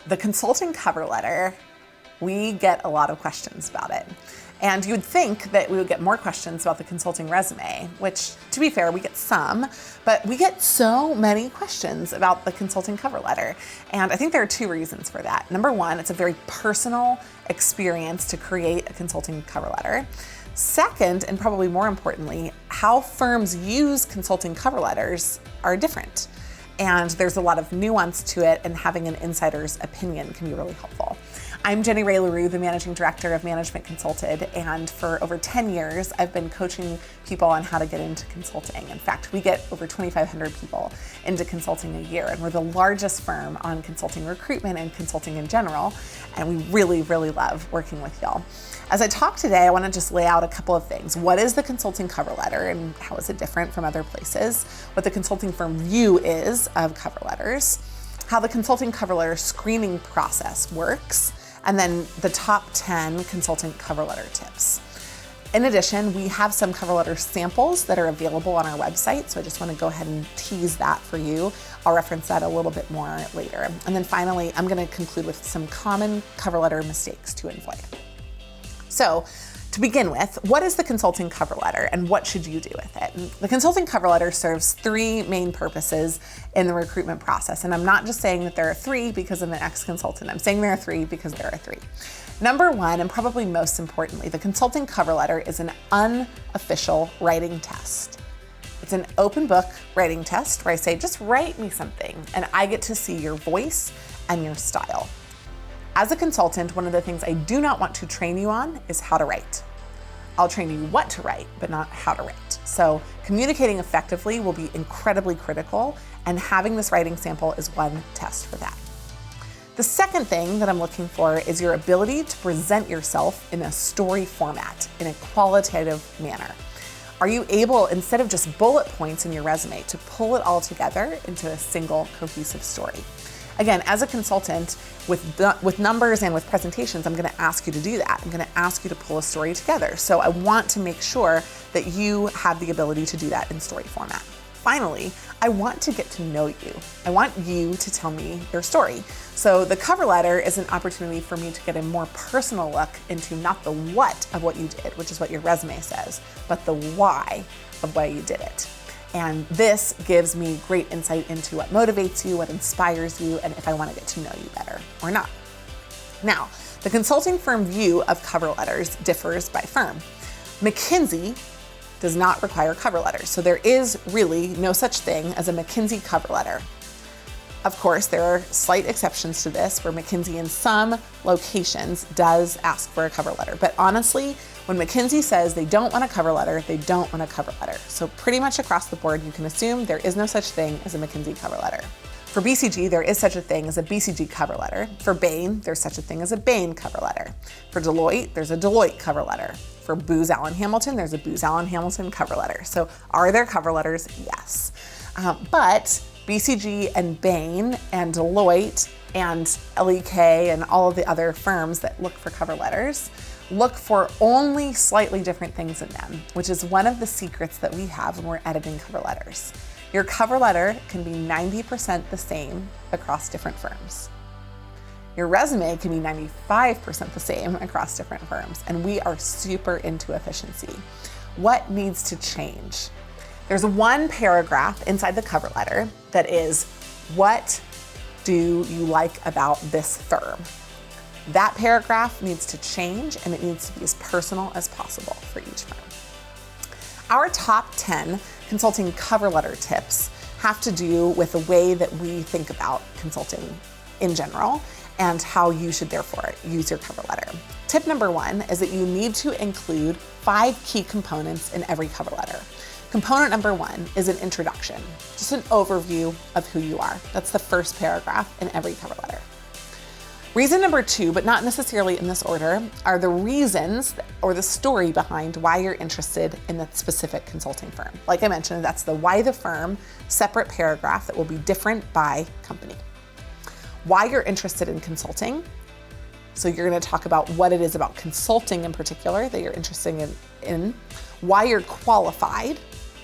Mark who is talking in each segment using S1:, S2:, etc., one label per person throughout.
S1: The consulting cover letter, we get a lot of questions about it. And you would think that we would get more questions about the consulting resume, which, to be fair, we get some, but we get so many questions about the consulting cover letter. And I think there are two reasons for that. Number one, it's a very personal experience to create a consulting cover letter. Second, and probably more importantly, how firms use consulting cover letters are different. And there's a lot of nuance to it, and having an insider's opinion can be really helpful. I'm Jenny Rae, the Managing Director of Management Consulted, and for over 10 years, I've been coaching people on how to get into consulting. In fact, we get over 2,500 people into consulting a year, and we're the largest firm on consulting recruitment and consulting in general, and we really, really love working with y'all. As I talk today, I want to just lay out a couple of things. What is the consulting cover letter and how is it different from other places? What the consulting firm view is of cover letters, how the consulting cover letter screening process works, and then the top 10 consulting cover letter tips. In addition, we have some cover letter samples that are available on our website, so I just want to go ahead and tease that for you. I'll reference that a little bit more later. And then finally, I'm going to conclude with some common cover letter mistakes to avoid. So, to begin with, what is the consulting cover letter and what should you do with it? And the consulting cover letter serves three main purposes in the recruitment process. And I'm not just saying that there are three because I'm an ex-consultant. I'm saying there are three because there are three. Number one, and probably most importantly, the consulting cover letter is an unofficial writing test. It's an open book writing test where I say, just write me something, and I get to see your voice and your style. As a consultant, one of the things I do not want to train you on is how to write. I'll train you what to write, but not how to write. So communicating effectively will be incredibly critical, and having this writing sample is one test for that. The second thing that I'm looking for is your ability to present yourself in a story format, in a qualitative manner. Are you able, instead of just bullet points in your resume, to pull it all together into a single cohesive story? Again, as a consultant, with numbers and with presentations, I'm going to ask you to do that. I'm going to ask you to pull a story together. So I want to make sure that you have the ability to do that in story format. Finally, I want to get to know you. I want you to tell me your story. So the cover letter is an opportunity for me to get a more personal look into not the what of what you did, which is what your resume says, but the why of why you did it. And this gives me great insight into what motivates you, what inspires you, and if I want to get to know you better or not. Now, the consulting firm view of cover letters differs by firm. McKinsey does not require cover letters, so there is really no such thing as a McKinsey cover letter. Of course, there are slight exceptions to this where McKinsey in some locations does ask for a cover letter, but honestly, when McKinsey says they don't want a cover letter, they don't want a cover letter. So pretty much across the board, you can assume there is no such thing as a McKinsey cover letter. For BCG, there is such a thing as a BCG cover letter. For Bain, there's such a thing as a Bain cover letter. For Deloitte, there's a Deloitte cover letter. For Booz Allen Hamilton, there's a Booz Allen Hamilton cover letter. So are there cover letters? Yes. But BCG and Bain and Deloitte and LEK and all of the other firms that look for cover letters look for only slightly different things in them, which is one of the secrets that we have when we're editing cover letters. Your cover letter can be 90% the same across different firms. Your resume can be 95% the same across different firms, and we are super into efficiency. What needs to change? There's one paragraph inside the cover letter that is, what do you like about this firm? That paragraph needs to change, and it needs to be as personal as possible for each firm. Our top 10 consulting cover letter tips have to do with the way that we think about consulting in general and how you should therefore use your cover letter. Tip number one is that you need to include 5 key components in every cover letter. Component number one is an introduction, just an overview of who you are. That's the first paragraph in every cover letter. Reason number two, but not necessarily in this order, are the reasons or the story behind why you're interested in that specific consulting firm. Like I mentioned, that's the why the firm separate paragraph that will be different by company. Why you're interested in consulting. So you're going to talk about what it is about consulting in particular that you're interested in, why you're qualified,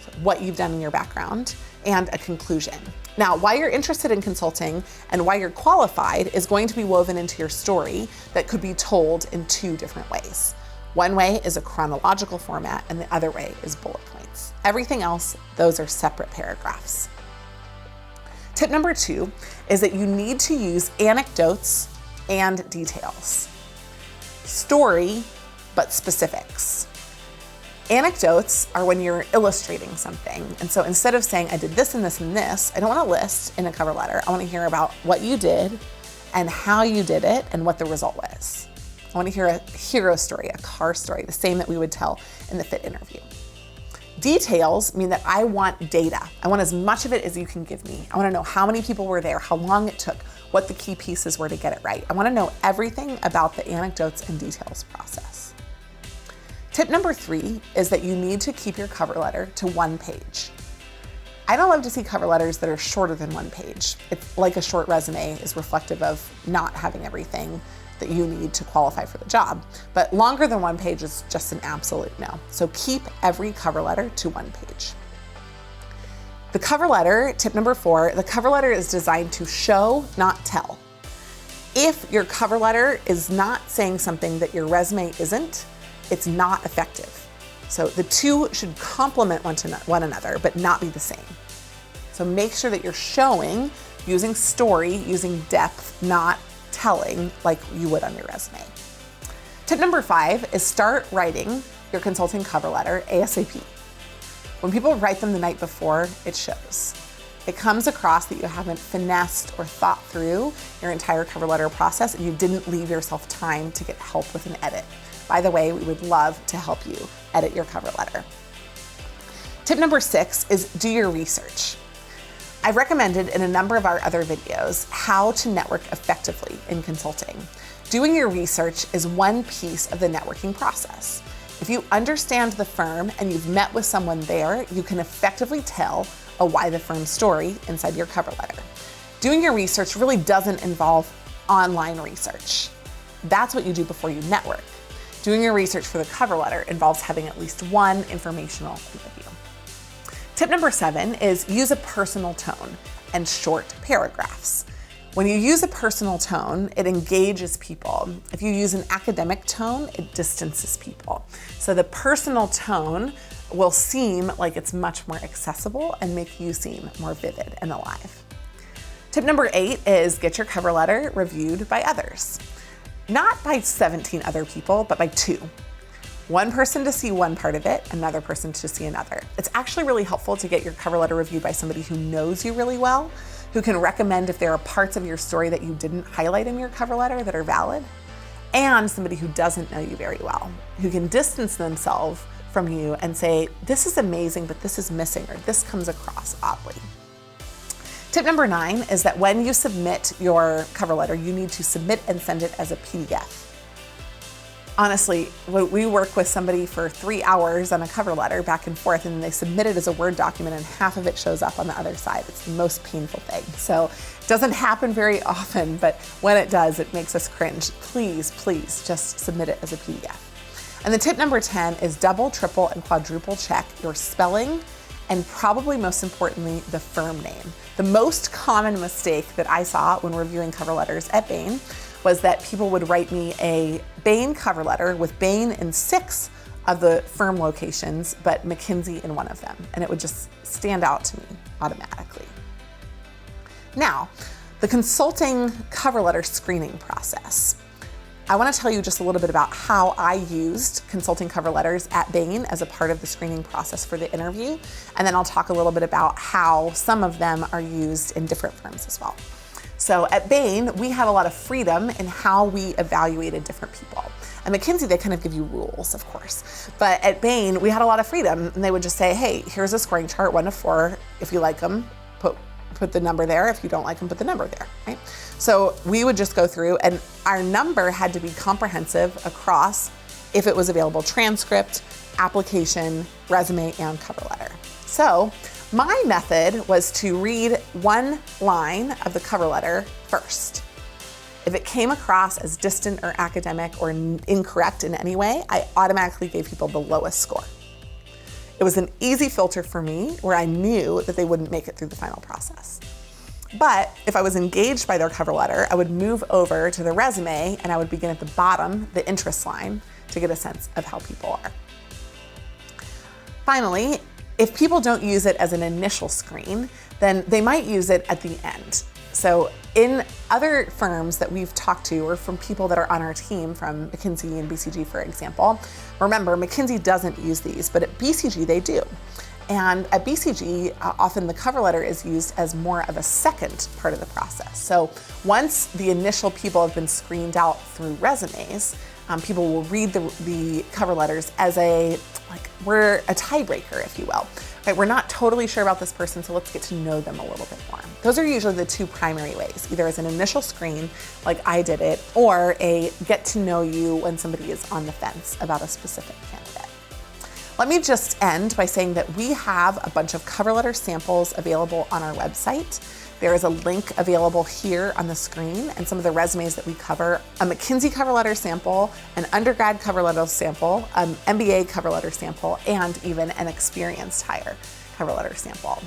S1: so what you've done in your background, and a conclusion, Now, why you're interested in consulting and why you're qualified is going to be woven into your story that could be told in two different ways. One way is a chronological format and the other way is bullet points. Everything else, those are separate paragraphs. Tip number 2 is that you need to use anecdotes and details. Story, but specifics. Anecdotes are when you're illustrating something. And so instead of saying, I did this and this and this, I don't want to list in a cover letter. I want to hear about what you did and how you did it and what the result was. I want to hear a hero story, a car story, the same that we would tell in the fit interview. Details mean that I want data. I want as much of it as you can give me. I want to know how many people were there, how long it took, what the key pieces were to get it right. I want to know everything about the anecdotes and details process. Tip number 3 is that you need to keep your cover letter to 1 page. I don't love to see cover letters that are shorter than 1 page. It's like a short resume is reflective of not having everything that you need to qualify for the job. But longer than 1 page is just an absolute no. So keep every cover letter to 1 page. The cover letter, tip number 4, the cover letter is designed to show, not tell. If your cover letter is not saying something that your resume isn't, it's not effective. So the two should complement one another, but not be the same. So make sure that you're showing, using story, using depth, not telling like you would on your resume. Tip number 5 is start writing your consulting cover letter ASAP. When people write them the night before, it shows. It comes across that you haven't finessed or thought through your entire cover letter process and you didn't leave yourself time to get help with an edit. By the way, we would love to help you edit your cover letter. Tip number 6 is do your research. I've recommended in a number of our other videos how to network effectively in consulting. Doing your research is one piece of the networking process. If you understand the firm and you've met with someone there, you can effectively tell a why the firm story inside your cover letter. Doing your research really doesn't involve online research. That's what you do before you network. Doing your research for the cover letter involves having at least one informational point of view. Tip number 7 is use a personal tone and short paragraphs. When you use a personal tone, it engages people. If you use an academic tone, it distances people. So the personal tone will seem like it's much more accessible and make you seem more vivid and alive. Tip number 8 is get your cover letter reviewed by others. Not by 17 other people, but by 2. One person to see one part of it, another person to see another. It's actually really helpful to get your cover letter reviewed by somebody who knows you really well, who can recommend if there are parts of your story that you didn't highlight in your cover letter that are valid, and somebody who doesn't know you very well, who can distance themselves from you and say, this is amazing, but this is missing, or this comes across oddly. Tip number 9 is that when you submit your cover letter, you need to submit and send it as a PDF. Honestly, we work with somebody for 3 hours on a cover letter back and forth, and then they submit it as a Word document and half of it shows up on the other side. It's the most painful thing. So it doesn't happen very often, but when it does, it makes us cringe. Please, please just submit it as a PDF. And the tip number 10 is double, triple, and quadruple check your spelling, and probably most importantly, the firm name. The most common mistake that I saw when reviewing cover letters at Bain was that people would write me a Bain cover letter with Bain in 6 of the firm locations, but McKinsey in 1 of them, and it would just stand out to me automatically. Now, the consulting cover letter screening process. I want to tell you just a little bit about how I used consulting cover letters at Bain as a part of the screening process for the interview, and then I'll talk a little bit about how some of them are used in different firms as well. So at Bain, we had a lot of freedom in how we evaluated different people. At McKinsey, they kind of give you rules, of course. But at Bain, we had a lot of freedom, and they would just say, hey, here's a scoring chart, 1 to 4. If you like them, put the number there. If you don't like them, put the number there, right? So we would just go through, and our number had to be comprehensive across, if it was available, transcript, application, resume, and cover letter. So my method was to read 1 line of the cover letter first. If it came across as distant or academic or incorrect in any way, I automatically gave people the lowest score. It was an easy filter for me where I knew that they wouldn't make it through the final process. But if I was engaged by their cover letter, I would move over to the resume and I would begin at the bottom, the interest line, to get a sense of how people are. Finally, if people don't use it as an initial screen, then they might use it at the end. So in other firms that we've talked to, or from people that are on our team from McKinsey and BCG, for example, remember, McKinsey doesn't use these, but at BCG they do. And at BCG, often the cover letter is used as more of a second part of the process. So once the initial people have been screened out through resumes, people will read the cover letters as we're a tiebreaker, if you will. Right, we're not totally sure about this person, so let's get to know them a little bit more. Those are usually the two primary ways, either as an initial screen, like I did it, or a get to know you when somebody is on the fence about a specific candidate. Let me just end by saying that we have a bunch of cover letter samples available on our website. There is a link available here on the screen, and some of the resumes that we cover: a McKinsey cover letter sample, an undergrad cover letter sample, an MBA cover letter sample, and even an experienced hire cover letter sample.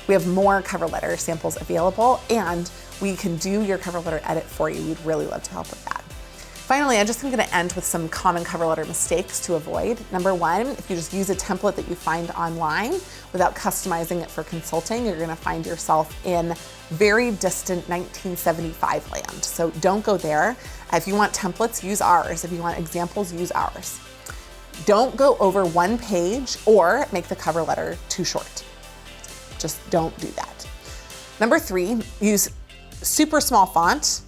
S1: We have more cover letter samples available, and we can do your cover letter edit for you. We'd really love to help with that. Finally, I'm going to end with some common cover letter mistakes to avoid. Number one, if you just use a template that you find online without customizing it for consulting, you're going to find yourself in very distant 1975 land. So don't go there. If you want templates, use ours. If you want examples, use ours. Don't go over one page or make the cover letter too short. Just don't do that. Number three, use super small font.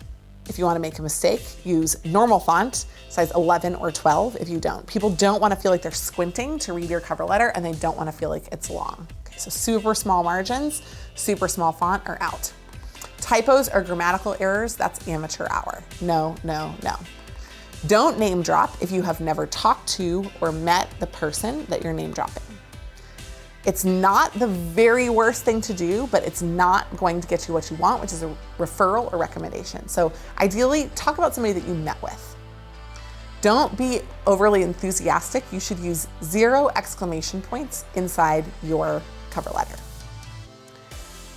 S1: If you want to make a mistake, use normal font, size 11 or 12 if you don't. People don't want to feel like they're squinting to read your cover letter, and they don't want to feel like it's long. Okay, so super small margins, super small font are out. Typos or grammatical errors, that's amateur hour. No, no, no. Don't name drop if you have never talked to or met the person that you're name dropping. It's not the very worst thing to do, but it's not going to get you what you want, which is a referral or recommendation. So ideally, talk about somebody that you met with. Don't be overly enthusiastic. You should use 0 exclamation points inside your cover letter.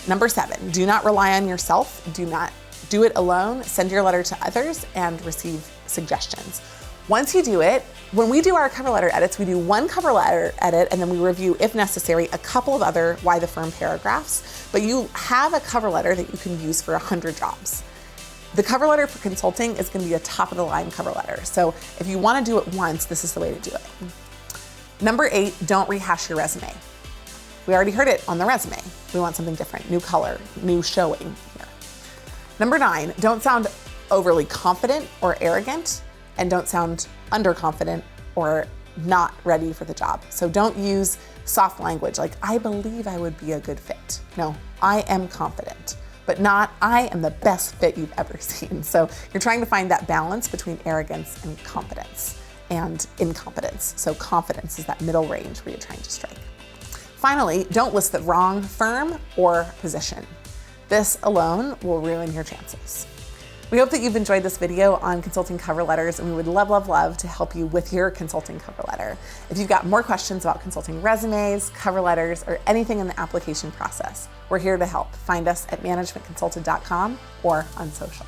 S1: Number 7, do not rely on yourself. Do not do it alone. Send your letter to others and receive suggestions. Once you do it, when we do our cover letter edits, we do one cover letter edit and then we review, if necessary, a couple of other why the firm paragraphs, but you have a cover letter that you can use for 100 jobs. The cover letter for consulting is going to be a top of the line cover letter. So if you want to do it once, this is the way to do it. Number 8, don't rehash your resume. We already heard it on the resume. We want something different, new color, new showing here. Number 9, don't sound overly confident or arrogant, and don't sound underconfident or not ready for the job. So don't use soft language like, I believe I would be a good fit. No, I am confident, but not, I am the best fit you've ever seen. So you're trying to find that balance between arrogance and confidence and incompetence. So confidence is that middle range where you're trying to strike. Finally, don't list the wrong firm or position. This alone will ruin your chances. We hope that you've enjoyed this video on consulting cover letters, and we would love, love, love to help you with your consulting cover letter. If you've got more questions about consulting resumes, cover letters, or anything in the application process, we're here to help. Find us at managementconsulted.com or on social.